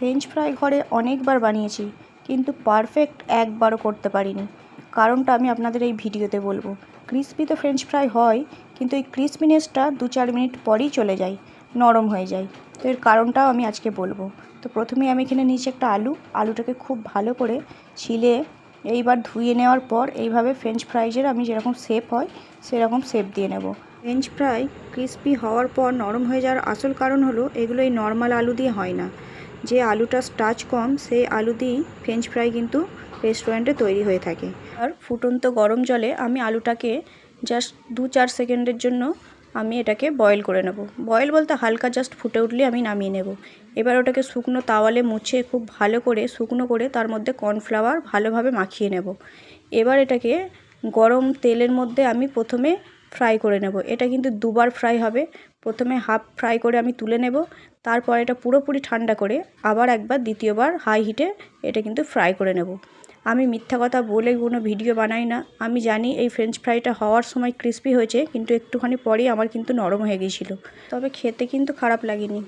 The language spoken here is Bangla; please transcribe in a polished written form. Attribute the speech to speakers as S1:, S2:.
S1: ফ্রেঞ্চ ফ্রাই ঘরে অনেকবার বানিয়েছি, কিন্তু পারফেক্ট একবারও করতে পারিনি। কারণটা আমি আপনাদের এই ভিডিওতে বলবো। ক্রিসপি তো ফ্রেঞ্চ ফ্রাই হয়, কিন্তু এই ক্রিসপিনেসটা 2-4 মিনিট পরেই চলে যায়, নরম হয়ে যায়। তো এর কারণটাও আমি আজকে বলবো। তো প্রথমেই আমি এখানে নিয়েছি একটা আলুটাকে খুব ভালো করে ছিলে এইবার ধুয়ে নেওয়ার পর এইভাবে ফ্রেঞ্চ ফ্রাইজের আমি যেরকম শেপ হয় সেরকম শেপ দিয়ে নেব। ফ্রেঞ্চ ফ্রাই ক্রিসপি হওয়ার পর নরম হয়ে যাওয়ার আসল কারণ হলো এগুলো এই নর্মাল আলু দিয়ে হয় না। যে আলুটা স্টার্চ কম সেই আলু দিয়েই ফ্রেঞ্চ ফ্রাই কিন্তু রেস্টুরেন্টে তৈরি হয়ে থাকে। আর ফুটন্ত গরম জলে আমি আলুটাকে জাস্ট 2-4 সেকেন্ডের জন্য আমি এটাকে বয়েল করে নেব। বয়েল বলতে হালকা জাস্ট ফুটে উঠলে আমি নামিয়ে নেব। এবার ওটাকে শুকনো তাওয়ালে মুছে খুব ভালো করে শুকনো করে তার মধ্যে কর্নফ্লাওয়ার ভালোভাবে মাখিয়ে নেব। এবার এটাকে গরম তেলের মধ্যে আমি প্রথমে ফ্রাই করে নেব। এটা কিন্তু দুবার ফ্রাই হবে। প্রথমে হাফ ফ্রাই করে আমি তুলে নেব, তারপর এটা পুরোপুরি ঠান্ডা করে আবার একবার দ্বিতীয়বার হাই হিটে এটা কিন্তু ফ্রাই করে নেব। আমি মিথ্যা কথা বলে কোনো ভিডিও বানাই না। আমি জানি এই ফ্রেঞ্চ ফ্রাইটা হওয়ার সময় ক্রিসপি হয়েছে, কিন্তু একটুখানি পরেই আমার কিন্তু নরম হয়ে গিয়েছিল। তবে খেতে কিন্তু খারাপ লাগেনি।